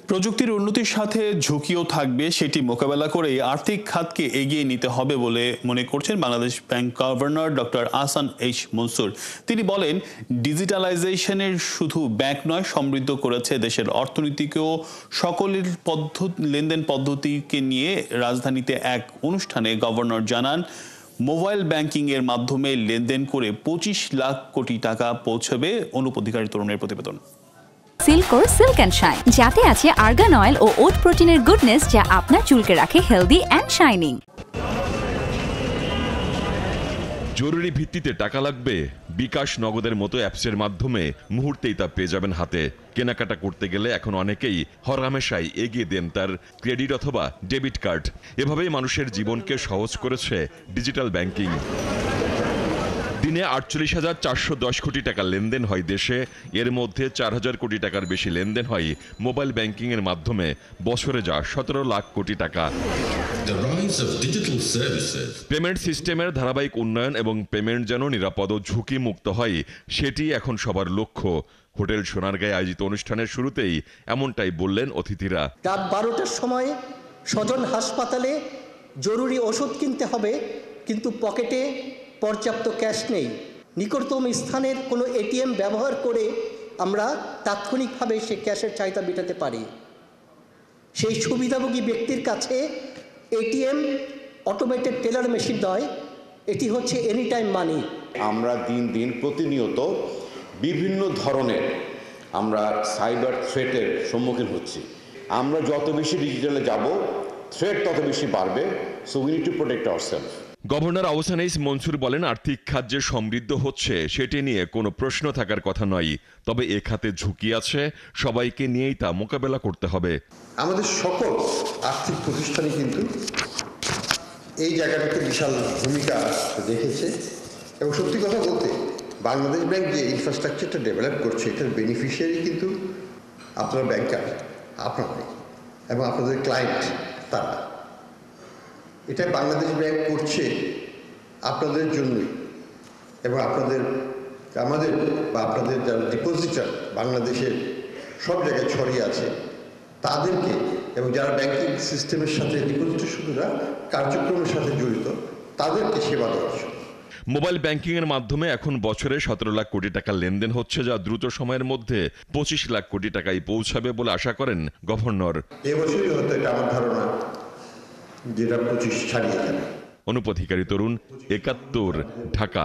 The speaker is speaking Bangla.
প্রযুক্তির উন্নতির সাথে ঝুঁকিও থাকবে, সেটি মোকাবেলা করে আর্থিক খাতকে এগিয়ে নিতে হবে বলে মনে করছেন Bangladesh bank governor doctor Ahsan H Mansur. তিনি বলেন, ডিজিটালাইজেশনের শুধু ব্যাংক নয়, সমৃদ্ধ করেছে দেশের অর্থনীতিকেও। সকলের লেনদেন পদ্ধতিকে নিয়ে রাজধানীতে এক অনুষ্ঠানে গভর্নর জানান, মোবাইল ব্যাংকিং এর মাধ্যমে লেনদেন করে 25 লাখ কোটি টাকা পৌঁছবে। অনুপ অধিকারী তরুণের প্রতিবেদন। সিল্কোর সিল্ক অ্যান্ড শাইন, যাতে আছে আর্গান অয়েল ও ওট প্রোটিনের গুডনেস, যা আপনার চুলকে রাখে হেলদি অ্যান্ড শাইনিং। জরুরি ভিত্তিতে টাকা লাগবে, বিকাশ নগদের মতো অ্যাপসের মাধ্যমে মুহূর্তেই তা পেয়ে যাবেন হাতে। কেনাকাটা করতে গেলে এখন অনেকেই হরহামেশাই এগিয়ে দেন তার ক্রেডিট অথবা ডেবিট কার্ড। এভাবেই মানুষের জীবনকে সহজ করেছে ডিজিটাল ব্যাংকিং। দিনে 48,410 কোটি টাকা লেনদেন হয় দেশে। এর মধ্যে 4,000 কোটি টাকার বেশি লেনদেন হয় মোবাইল ব্যাংকিং এর মাধ্যমে। বছরে যা 17 লাখ কোটি টাকা। পেমেন্ট সিস্টেমের ধারাবাহিক উন্নয়ন এবং পেমেন্ট যেন নিরাপদ ও ঝুঁকি মুক্ত হয়, সেটি এখন সবার লক্ষ্য। হোটেল সোনারগাঁয়ে আয়োজিত অনুষ্ঠানের শুরুতেই এমনটাই বললেন অতিথিরা। রাত 12টার সময় স্বজন হাসপাতালে জরুরি ওষুধ কিনতে হবে, কিন্তু পকেটে পর্যাপ্ত ক্যাশ নেই। নিকটতম স্থানের কোনো এটিএম ব্যবহার করে আমরা তাৎক্ষণিকভাবে সে ক্যাশের চাহিদা মেটাতে পারি। সেই সুবিধাভোগী ব্যক্তির কাছে এটিএম অটোমেটেড টেলার মেশিন নয়, এটি হচ্ছে এনি টাইম মানি। আমরা দিন দিন প্রতিনিয়ত বিভিন্ন ধরনের আমরা সাইবার থ্রেটের সম্মুখীন হচ্ছি। আমরা যত বেশি ডিজিটালে যাব, থ্রেট তত বেশি বাড়বে। So we need to protect ourself. Governor Ahsan H Mansur বলেন, আর্থিক খাত যে সমৃদ্ধ হচ্ছে সেটি নিয়ে কোনো প্রশ্ন থাকার কথা নয়। তবে এ খাতে ঝুঁকি আছে, সবাইকে নিয়েই তা মোকাবেলা করতে হবে। আমাদের সকল আর্থিক প্রতিষ্ঠানে কিন্তু এই জায়গাটাতে বিশাল ভূমিকা রেখেছে এবং সত্যি কথা বলতে বাংলাদেশ ব্যাংক যে ইনফ্রাস্ট্রাকচারটা ডেভেলপ করছে, এটার বেনিফিশিয়ারি কিন্তু আপনারা ব্যাংকার, আপনারাই, এবং আপনাদের ক্লায়েন্ট তারা। এটা বাংলাদেশ ব্যাংক করছে আপনাদের জন্যই, এবং আমাদের বা আপনাদের যারা ডিপোজিটার বাংলাদেশের সব জায়গায় ছড়িয়ে আছে তাদেরকে, এবং যারা ব্যাংকিং সিস্টেমের সাথে ডিপোজিটার শুধু না, কার্যক্রমের সাথে জড়িত তাদেরকে সেবা দেওয়ার জন্য। মোবাইল ব্যাংকিং এর মাধ্যমে এখন বছরে 17 লাখ কোটি টাকা লেনদেন হচ্ছে, যা দ্রুত সময়ের মধ্যে 25 লাখ কোটি টাকায় পৌঁছাবে বলে আশা করেন গভর্নর। এবছরই হয়তো এটা আমার ধারণা, যেটা 25 ছাড়িয়ে যাবে। অনুপ অধিকারী তরুণ, 71, ঢাকা।